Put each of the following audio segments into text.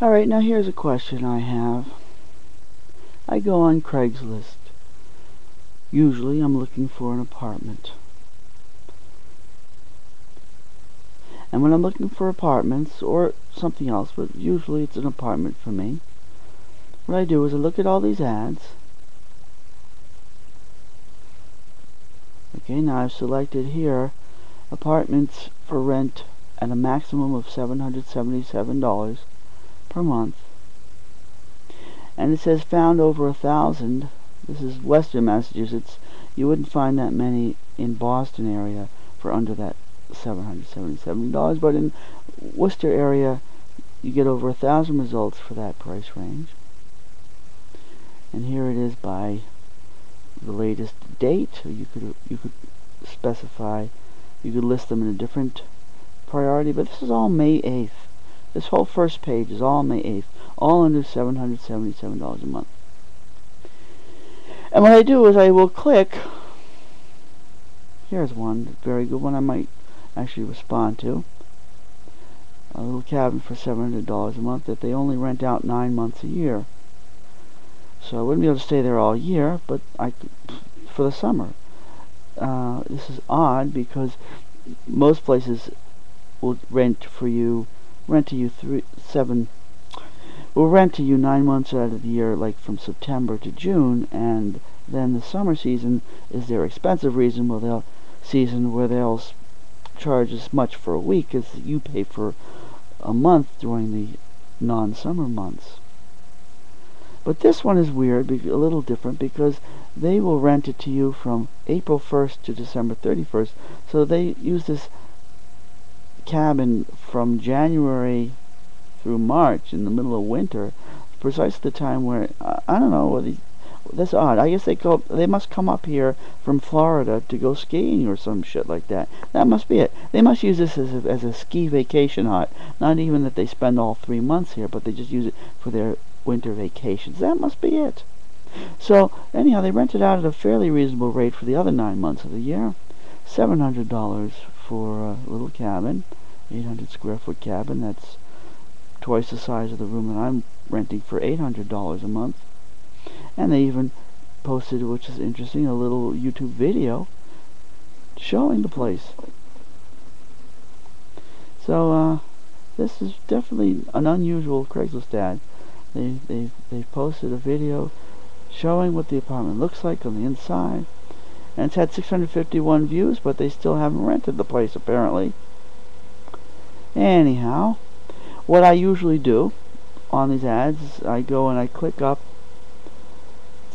Alright, now here's a question I have. I go on Craigslist. Usually I'm looking for an apartment. And when I'm looking for apartments, or something else, but usually it's an apartment for me, what I do is I look at all these ads. Okay, now I've selected here apartments for rent at a maximum of $777 per month. And it says found over 1,000. This is Western Massachusetts. You wouldn't find that many in Boston area for under that $777, but in Worcester area you get over 1,000 results for that price range. And here it is by the latest date. You could specify, you could list them in a different priority, but this is all May 8th. This whole first page is all May 8th, all under $777 a month. And what I do is I will click. Here's one, very good one I might actually respond to. A little cabin for $700 a month that they only rent out 9 months a year. So I wouldn't be able to stay there all year, but I could, for the summer. This is odd because most places will rent to you 9 months out of the year, like from September to June, and then the summer season is their expensive reason where they'll charge as much for a week as you pay for a month during the non-summer months. But this one is weird, a little different, because they will rent it to you from April 1st to December 31st. So they use this cabin from January through March in the middle of winter, precisely the time where, I don't know, that's odd. I guess they must come up here from Florida to go skiing or some shit like that. That must be it. They must use this as a ski vacation hut. Not even that they spend all 3 months here, but they just use it for their winter vacations. That must be it. So anyhow, they rent it out at a fairly reasonable rate for the other 9 months of the year. $700 for a little cabin, 800 square foot cabin. That's twice the size of the room that I'm renting for $800 a month. And they even posted, which is interesting, a little YouTube video showing the place. So this is definitely an unusual Craigslist ad. They've posted a video showing what the apartment looks like on the inside, and it's had 651 views, but they still haven't rented the place apparently. Anyhow, what I usually do on these ads is I go and I click up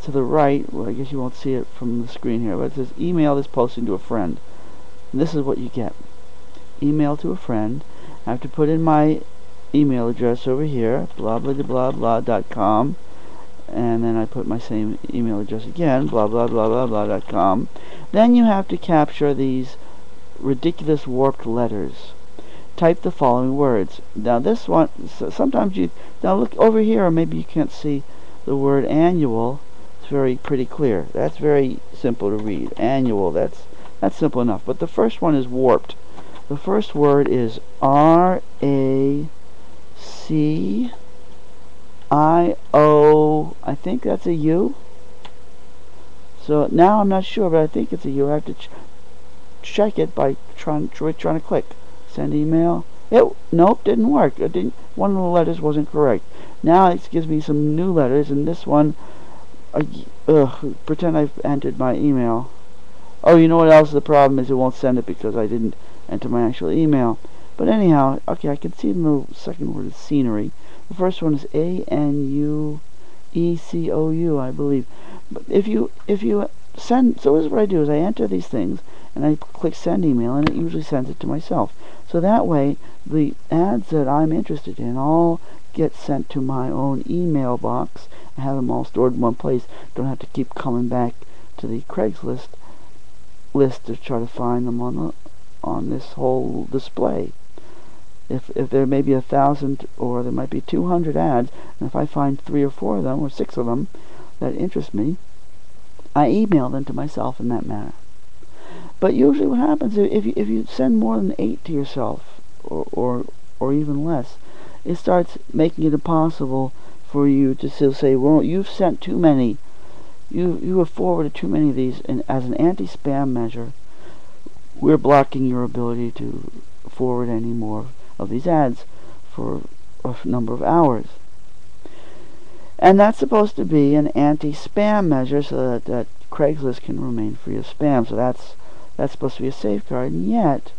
to the right. Well, I guess you won't see it from the screen here, but it says email this posting to a friend. And this is what you get. Email to a friend. I have to put in my email address over here, blah blah blah blah.com, and then I put my same email address again, blah blah blah blah blah.com. Then you have to capture these ridiculous warped letters. Type the following words. Now this one, sometimes now look over here, or maybe you can't see the word annual. It's pretty clear. That's very simple to read. Annual, that's simple enough. But the first one is warped. The first word is R-A-C-I-O. I think that's a U. So now I'm not sure, but I think it's a U. I have to check it by trying to click send email. Nope, didn't work. One of the letters wasn't correct. Now it gives me some new letters, and this one, pretend I've entered my email. Oh, you know what else the problem is? It won't send it because I didn't enter my actual email. But anyhow, okay, I can see the second word is scenery. The first one is A-N-U-E-C-O-U, I believe. But if you send, so this is what I do, is I enter these things, and I click send email, and it usually sends it to myself. So that way, the ads that I'm interested in all get sent to my own email box. I have them all stored in one place. Don't have to keep coming back to the Craigslist list to try to find them on this whole display. If there may be 1,000 or there might be 200 ads, and if I find 3 or 4 of them or 6 of them that interest me, I email them to myself in that manner. But usually what happens if you send more than 8 to yourself or even less, it starts making it impossible for you to still say, well, you've sent too many. You have forwarded too many of these, and as an anti-spam measure, we're blocking your ability to forward any more of these ads for a number of hours. And that's supposed to be an anti-spam measure so that Craigslist can remain free of spam. So that's supposed to be a safeguard. And yet,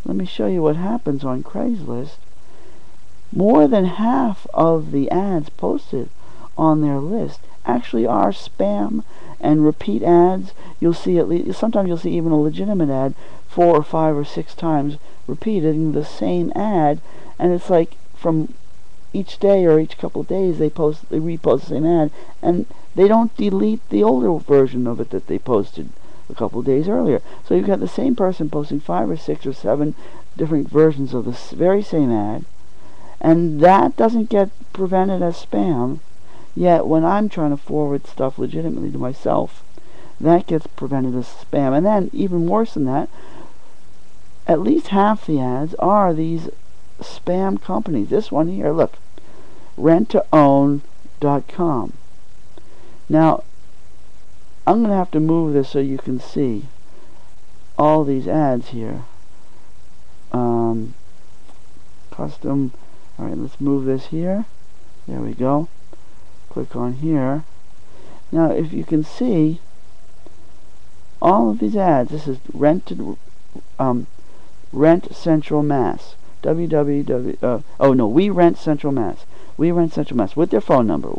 let me show you what happens on Craigslist. More than half of the ads posted on their list actually are spam and repeat ads. You'll see at least, sometimes you'll see even a legitimate ad 4 or 5 or 6 times repeating the same ad, and it's like from each day or each couple of days they repost the same ad, and they don't delete the older version of it that they posted a couple of days earlier. So you've got the same person posting 5 or 6 or 7 different versions of this very same ad, and that doesn't get prevented as spam. Yet when I'm trying to forward stuff legitimately to myself, that gets prevented as spam. And then even worse than that, at least half the ads are these spam companies. This one here, look, rent2own.com. Now, I'm going to have to move this so you can see all these ads here. Custom. Alright, let's move this here. There we go. Click on here. Now, if you can see all of these ads, this is Rent Central Mass. We Rent Central Mass. We Rent Central Mass with their phone number.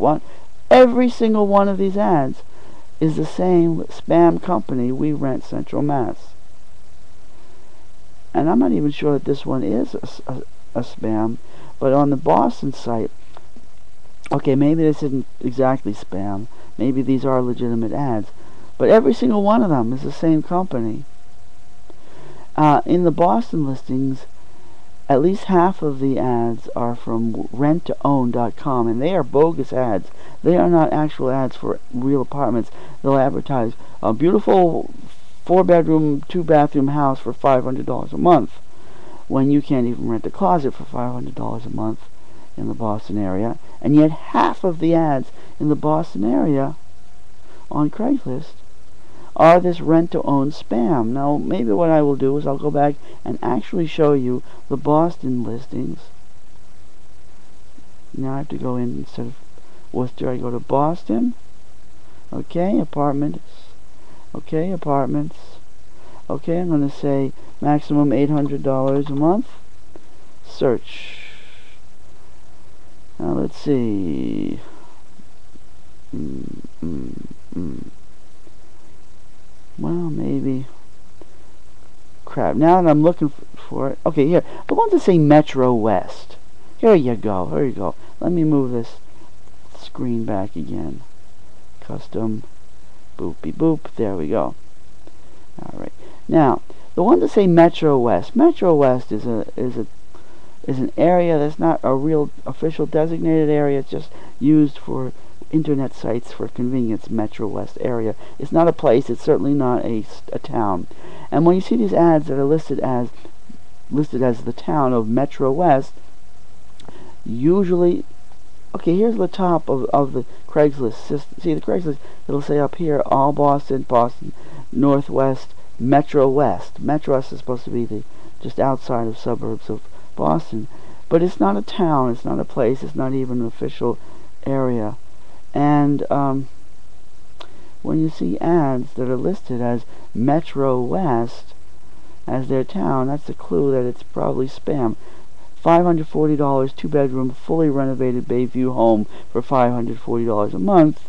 Every single one of these ads is the same spam company, We Rent Central Mass. And I'm not even sure that this one is a spam, but on the Boston site, okay, maybe this isn't exactly spam. Maybe these are legitimate ads. But every single one of them is the same company. In the Boston listings, at least half of the ads are from rent2own.com, and they are bogus ads. They are not actual ads for real apartments. They'll advertise a beautiful 4-bedroom, 2-bathroom house for $500 a month, when you can't even rent a closet for $500 a month in the Boston area. And yet half of the ads in the Boston area on Craigslist are this rent-to-own spam. Now, maybe what I will do is I'll go back and actually show you the Boston listings. Now I have to go in, instead of Worcester, I go to Boston. Okay, apartments. Okay, apartments. Okay, I'm going to say maximum $800 a month. Search. Now let's see. Well, maybe. Crap. Now that I'm looking for it. Okay, here. I want to say Metro West. Here you go. Here you go. Let me move this screen back again. Custom. Boopy boop. There we go. Alright. Now, the one to say Metro West. Metro West is an area that's not a real official designated area. It's just used for internet sites for convenience. Metro West area. It's not a place. It's certainly not a town. And when you see these ads that are listed as the town of Metro West, usually, okay, here's the top of the Craigslist system. See the Craigslist? It'll say up here, all Boston, Northwest, Metro West. Metro West is supposed to be just outside of suburbs of Boston, but it's not a town. It's not a place. It's not even an official area. And when you see ads that are listed as Metro West as their town, that's a clue that it's probably spam. $540, 2-bedroom, fully renovated Bayview home for $540 a month.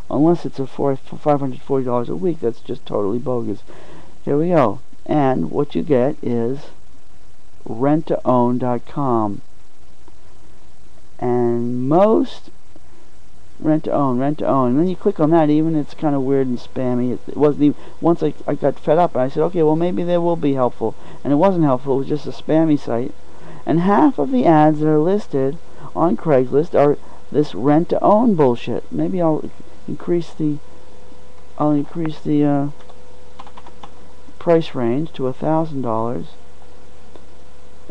Unless it's for $540 a week, that's just totally bogus. Here we go. And what you get is rent2own.com. And most rent-to-own. And then you click on that, even it's kind of weird and spammy. It wasn't even, once I got fed up, I said, okay, well maybe they will be helpful. And it wasn't helpful, it was just a spammy site. And half of the ads that are listed on Craigslist are this rent-to-own bullshit. Maybe I'll increase the price range to $1,000,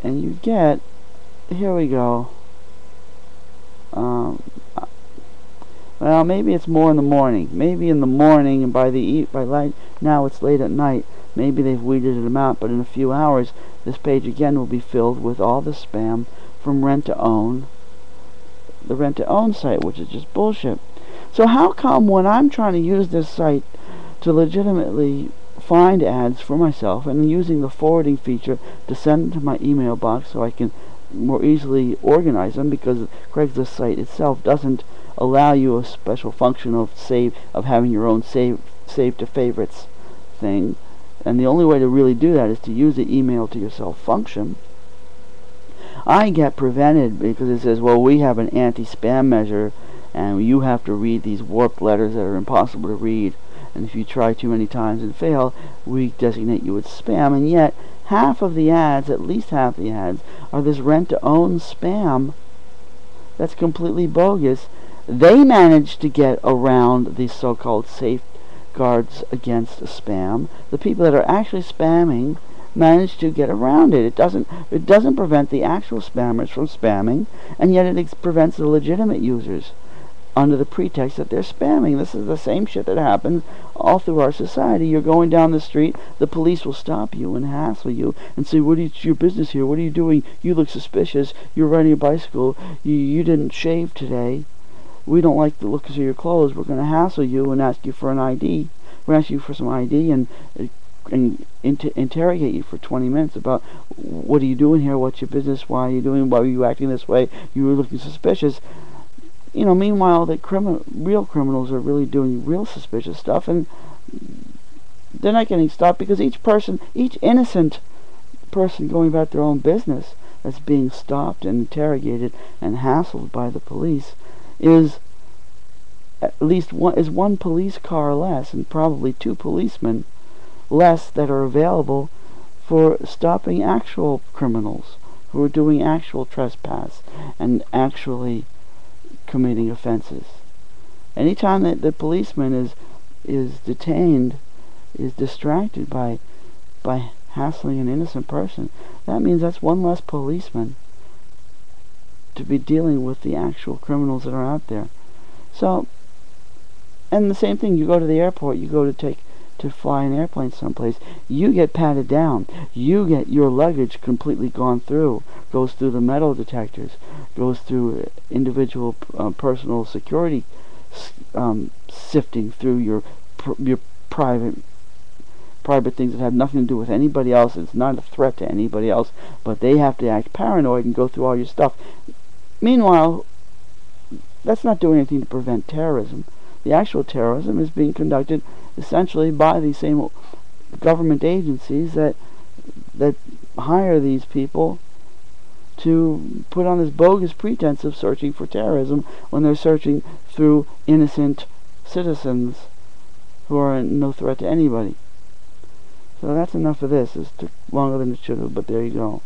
and you get here we go. Well, maybe it's more in the morning. Maybe in the morning, and now it's late at night. Maybe they've weeded them out, but in a few hours, this page again will be filled with all the spam from rent-to-own, the rent-to-own site, which is just bullshit. So how come when I'm trying to use this site to legitimately find ads for myself and using the forwarding feature to send them to my email box so I can more easily organize them, because Craigslist site itself doesn't allow you a special function of having your own save to favorites thing, and the only way to really do that is to use the email to yourself function. I get prevented because it says, well, we have an anti-spam measure and you have to read these warped letters that are impossible to read, and if you try too many times and fail, we designate you as spam. And yet half of the ads, at least half the ads, are this rent-to-own spam that's completely bogus. They managed to get around these so-called safeguards against spam. The people that are actually spamming managed to get around it. It doesn't prevent the actual spammers from spamming, and yet it prevents the legitimate users under the pretext that they're spamming. This is the same shit that happens all through our society. You're going down the street, the police will stop you and hassle you and say, "It's your business here? What are you doing? You look suspicious. You're riding a bicycle. You didn't shave today. We don't like the looks of your clothes. We're going to hassle you and ask you for an ID. We're going to ask you for some ID and interrogate you for 20 minutes about what are you doing here, what's your business, why are you doing, why are you acting this way, you were looking suspicious." Meanwhile, real criminals are really doing real suspicious stuff, and they're not getting stopped because each innocent person going about their own business that's being stopped and interrogated and hassled by the police is at least one police car less, and probably 2 policemen less that are available for stopping actual criminals who are doing actual trespass and actually committing offenses. Anytime that the policeman is detained, is distracted by hassling an innocent person, that means that's one less policeman to be dealing with the actual criminals that are out there. So, and the same thing, you go to the airport, you go to fly an airplane someplace, you get patted down, you get your luggage completely goes through the metal detectors, goes through individual personal security sifting through your private things that have nothing to do with anybody else. It's not a threat to anybody else, but they have to act paranoid and go through all your stuff. Meanwhile, that's not doing anything to prevent terrorism. The actual terrorism is being conducted essentially by the same government agencies that hire these people to put on this bogus pretense of searching for terrorism when they're searching through innocent citizens who are no threat to anybody. So that's enough of this. This took longer than it should have, but there you go.